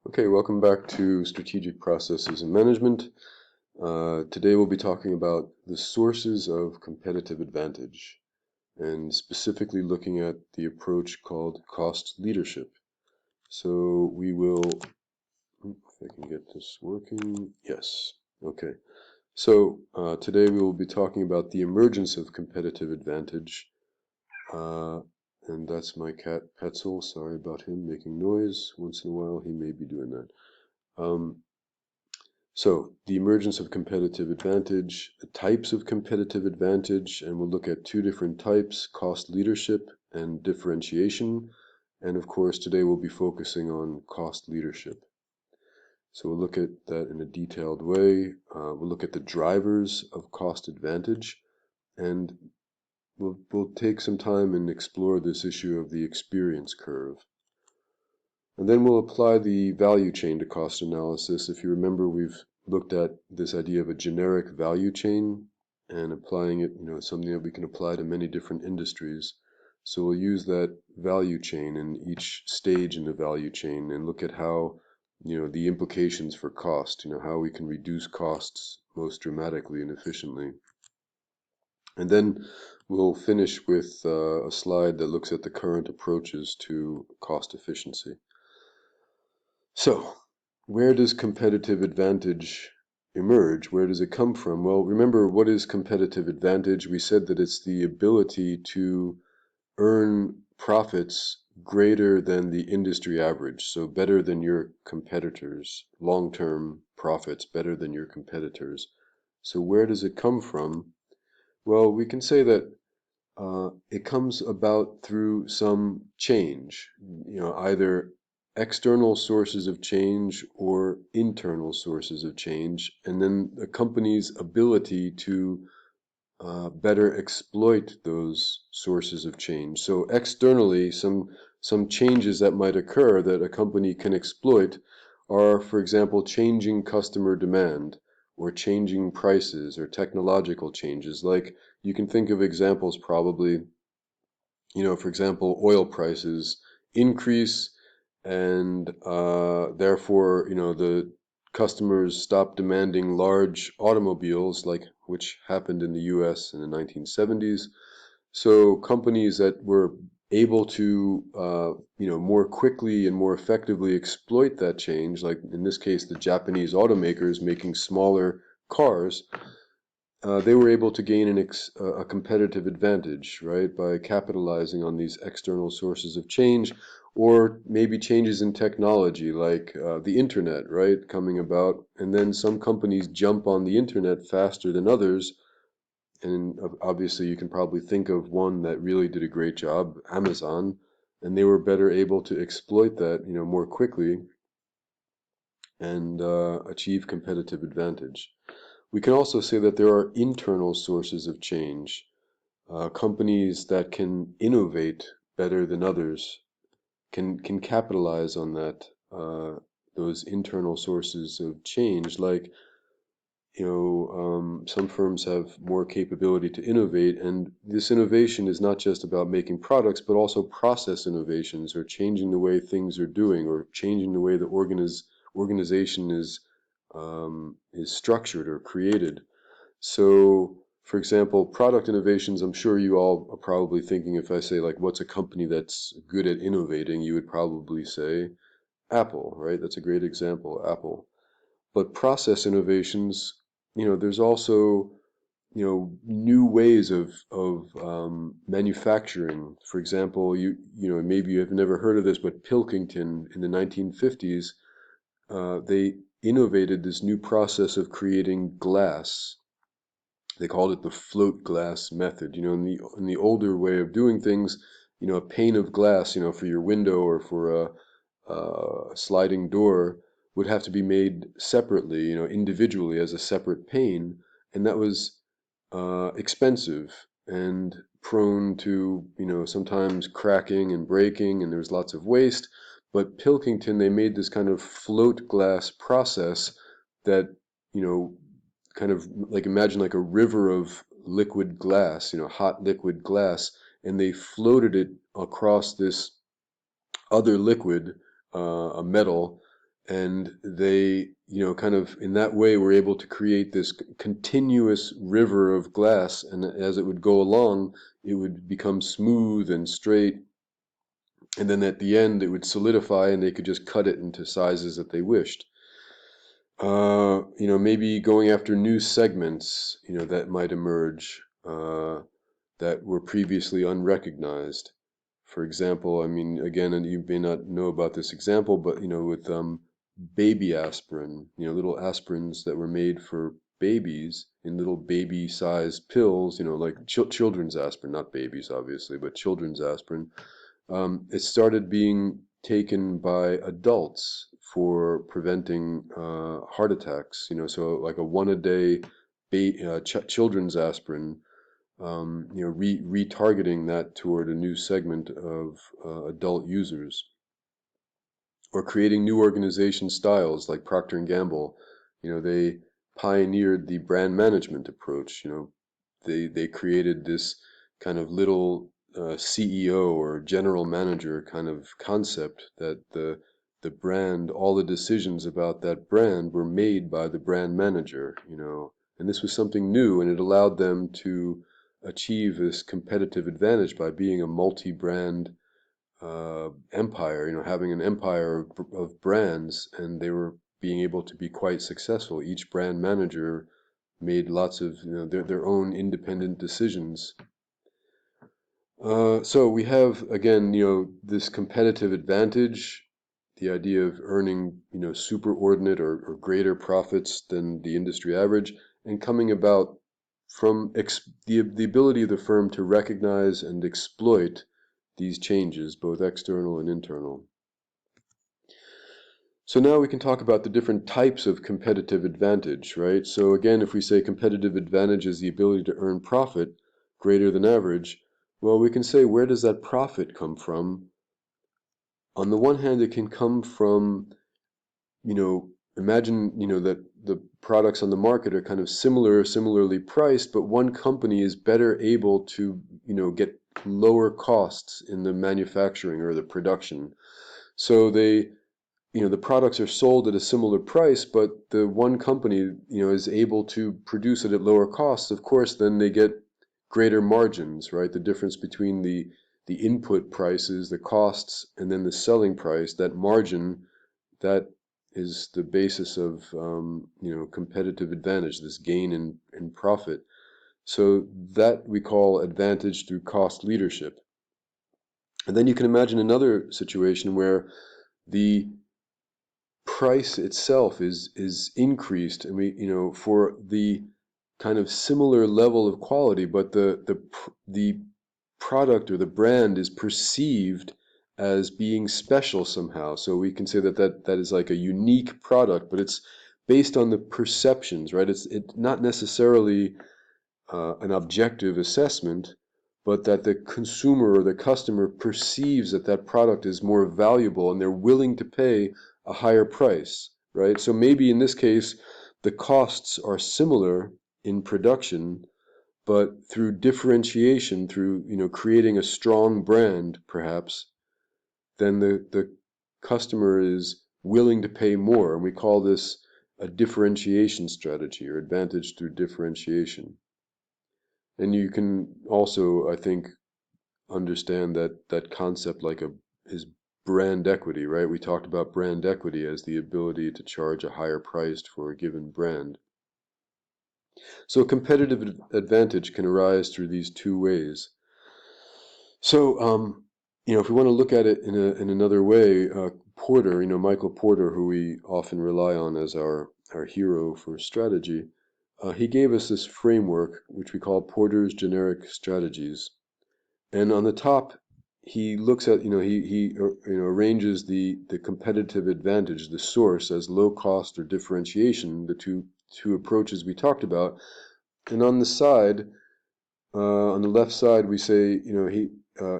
Okay, welcome back to Strategic Processes and Management. Today we'll be talking about the sources of competitive advantage and specifically looking at the approach called cost leadership. So we will, if I can get this working, yes, okay. So today we will be talking about the emergence of competitive advantage. And that's my cat Petzel. Sorry about him making noise. Once in a while he may be doing that. So the emergence of competitive advantage, the types of competitive advantage, and we'll look at two different types, cost leadership and differentiation. And of course, today we'll be focusing on cost leadership. So we'll look at that in a detailed way. We'll look at the drivers of cost advantage, and we'll take some time and explore this issue of the experience curve. And then we'll apply the value chain to cost analysis. If you remember, we've looked at this idea of a generic value chain and applying it, something that we can apply to many different industries. So we'll use that value chain in each stage in the value chain and look at how, the implications for cost, how we can reduce costs most dramatically and efficiently. And then we'll finish with a slide that looks at the current approaches to cost efficiency. So, where does competitive advantage emerge? Where does it come from? Well, remember, what is competitive advantage? We said that it's the ability to earn profits greater than the industry average, so better than your competitors, long-term profits better than your competitors. So where does it come from? Well, we can say that it comes about through some change, either external sources of change or internal sources of change, and then the company's ability to better exploit those sources of change. So externally, some changes that might occur that a company can exploit are, for example, changing customer demand or changing prices or technological changes. Like you can think of examples probably, for example, oil prices increase and therefore, the customers stop demanding large automobiles, like which happened in the US in the 1970s. So companies that were able to, more quickly and more effectively exploit that change, like in this case, the Japanese automakers making smaller cars, they were able to gain a competitive advantage, right, by capitalizing on these external sources of change, or maybe changes in technology like the internet, right, coming about. And then some companies jump on the internet faster than others. And obviously, you can probably think of one that really did a great job, Amazon, and they were better able to exploit that, more quickly and achieve competitive advantage. We can also say that there are internal sources of change, companies that can innovate better than others, can capitalize on that, those internal sources of change. Like, some firms have more capability to innovate, and this innovation is not just about making products, but also process innovations or changing the way things are doing or changing the way the organization is structured or created. So, for example, product innovations, I'm sure you all are probably thinking, if I say, like, what's a company that's good at innovating, you would probably say Apple, right? That's a great example, Apple. But process innovations, there's also, new ways of manufacturing. For example, maybe you have never heard of this, but Pilkington in the 1950s, they innovated this new process of creating glass. They called it the float glass method. In the older way of doing things, a pane of glass, for your window or for a sliding door would have to be made separately, individually as a separate pane, and that was expensive and prone to, sometimes cracking and breaking, and there was lots of waste. But Pilkington, they made this kind of float glass process that, kind of like imagine like a river of liquid glass, hot liquid glass, and they floated it across this other liquid, a metal, And they, kind of in that way were able to create this continuous river of glass, and as it would go along, it would become smooth and straight, and then at the end it would solidify and they could just cut it into sizes that they wished. Maybe going after new segments, that might emerge, that were previously unrecognized. For example, I mean, again, and you may not know about this example, but, with baby aspirin, little aspirins that were made for babies in little baby-sized pills, like children's aspirin, not babies, obviously, but children's aspirin. It started being taken by adults for preventing heart attacks. So like a one-a-day children's aspirin, retargeting that toward a new segment of adult users, or creating new organization styles like Procter and Gamble. They pioneered the brand management approach. They created this kind of little CEO or general manager kind of concept, that the brand, all the decisions about that brand were made by the brand manager. And this was something new, and it allowed them to achieve this competitive advantage by being a multi-brand empire, having an empire of brands, and they were being able to be quite successful. Each brand manager made lots of their own independent decisions. So we have, again, this competitive advantage, the idea of earning, superordinate or greater profits than the industry average, and coming about from the ability of the firm to recognize and exploit these changes, both external and internal. So now we can talk about the different types of competitive advantage, right? So again, if we say competitive advantage is the ability to earn profit greater than average, well, we can say, where does that profit come from? On the one hand, it can come from, imagine, that the products on the market are kind of similarly priced, but one company is better able to, get lower costs in the manufacturing or the production. So the products are sold at a similar price, but the one company, is able to produce it at lower costs. Of course, then they get greater margins, right? The difference between the input prices, the costs, and then the selling price, that margin, that is the basis of, competitive advantage, this gain in profit. So that we call advantage through cost leadership. And then you can imagine another situation where the price itself is increased, and we, for the kind of similar level of quality, but the product or the brand is perceived as being special somehow. So we can say that is like a unique product, but it's based on the perceptions, right? It's not necessarily an objective assessment, but that the consumer or the customer perceives that product is more valuable, and they're willing to pay a higher price, right? So maybe in this case, the costs are similar in production, but through differentiation, through, creating a strong brand, perhaps, then the customer is willing to pay more. And we call this a differentiation strategy, or advantage through differentiation. And you can also, I think, understand that concept like is brand equity, right? We talked about brand equity as the ability to charge a higher price for a given brand. So competitive advantage can arise through these two ways. So, if we want to look at it in another way, Porter, Michael Porter, who we often rely on as our hero for strategy, he gave us this framework, which we call Porter's generic strategies. And on the top, he looks at, he arranges the competitive advantage, the source, as low cost or differentiation, the two approaches we talked about. And on the side, on the left side, we say,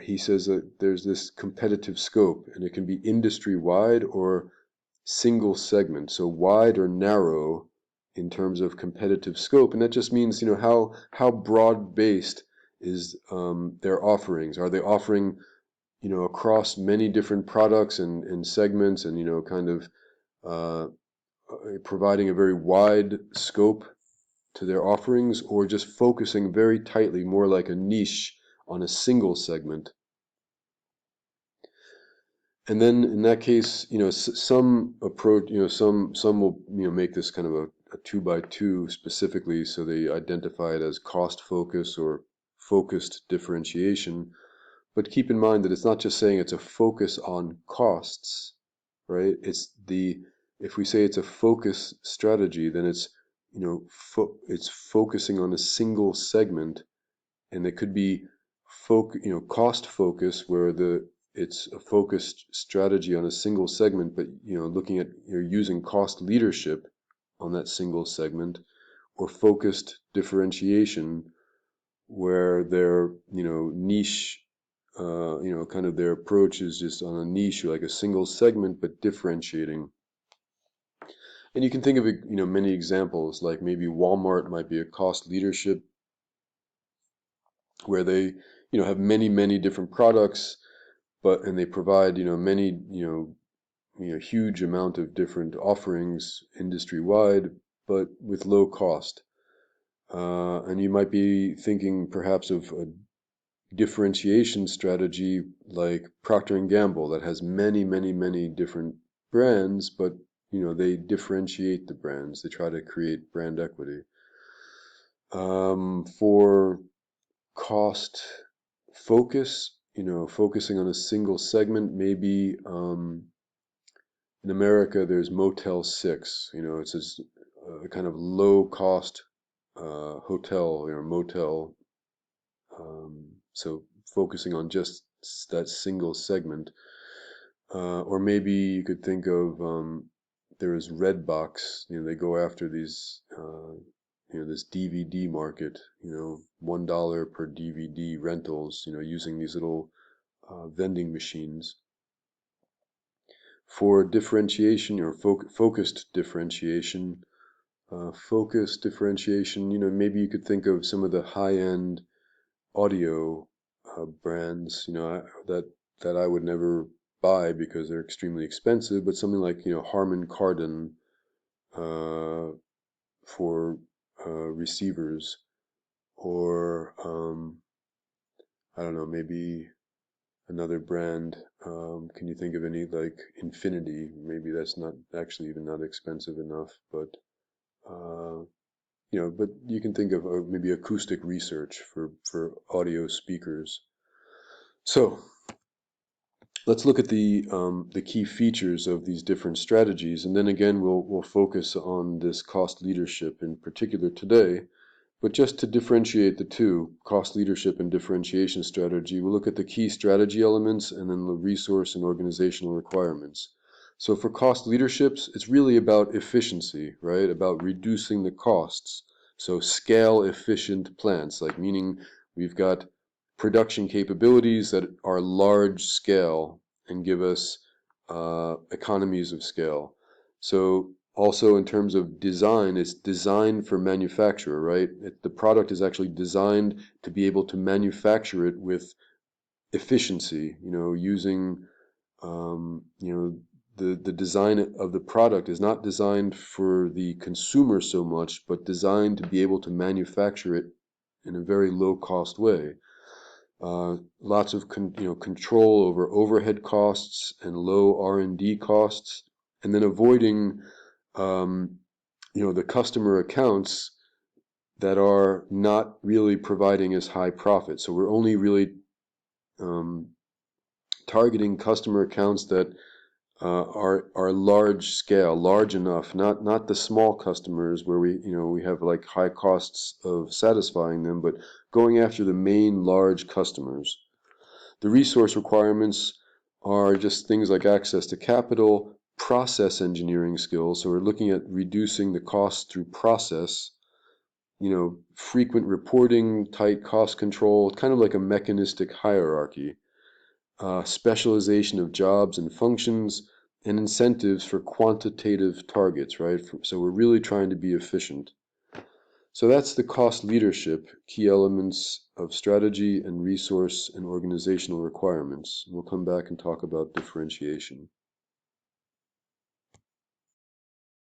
he says that there's this competitive scope, and it can be industry-wide or single segment, so wide or narrow in terms of competitive scope. And that just means, how broad-based is their offerings. Are they offering, across many different products and segments, and, kind of providing a very wide scope to their offerings, or just focusing very tightly, more like a niche on a single segment. And then in that case, some approach, some will, make this kind of a 2x2 specifically, so they identify it as cost focus or focused differentiation. But keep in mind that it's not just saying it's a focus on costs, right? If we say it's a focus strategy, then it's, it's focusing on a single segment, and it could be cost focus, where it's a focused strategy on a single segment, but looking at you're using cost leadership on that single segment, or focused differentiation, where their niche, kind of their approach is just on a niche, like a single segment, but differentiating. And you can think of many examples, like maybe Walmart might be a cost leadership, where they have many different products, and they provide many huge amount of different offerings industry wide, but with low cost. And you might be thinking perhaps of a differentiation strategy like Procter & Gamble, that has many different brands, but they differentiate the brands. They try to create brand equity. For cost focus, focusing on a single segment, maybe in America there's Motel 6. It's this kind of low cost hotel or motel. So focusing on just that single segment. Or maybe you could think of there is Redbox. They go after these this DVD market. $1 per DVD rentals. Using these little vending machines. For differentiation or focused differentiation, maybe you could think of some of the high-end audio brands, that I would never buy because they're extremely expensive, but something like Harman Kardon for receivers, or I don't know, maybe another brand. Can you think of any, like Infinity? Maybe that's not actually even not expensive enough, but but you can think of maybe acoustic research for audio speakers. So let's look at the key features of these different strategies, and then again we'll focus on this cost leadership in particular today. But just to differentiate the two, cost leadership and differentiation strategy, we'll look at the key strategy elements and then the resource and organizational requirements. So for cost leaderships, it's really about efficiency, right? About reducing the costs. So scale efficient plants, like meaning we've got production capabilities that are large scale and give us economies of scale. So also in terms of design, it's designed for manufacturer, right? The product is actually designed to be able to manufacture it with efficiency, using, the design of the product is not designed for the consumer so much, but designed to be able to manufacture it in a very low cost way. Lots of control over overhead costs and low R&D costs, and then avoiding the customer accounts that are not really providing as high profit. So we're only really targeting customer accounts that are large scale, large enough, not the small customers where we have like high costs of satisfying them, but going after the main large customers. The resource requirements are just things like access to capital, process engineering skills. So we're looking at reducing the costs through process, frequent reporting, tight cost control, kind of like a mechanistic hierarchy, specialization of jobs and functions, and incentives for quantitative targets, right? So we're really trying to be efficient. So that's the cost leadership, key elements of strategy and resource and organizational requirements. We'll come back and talk about differentiation.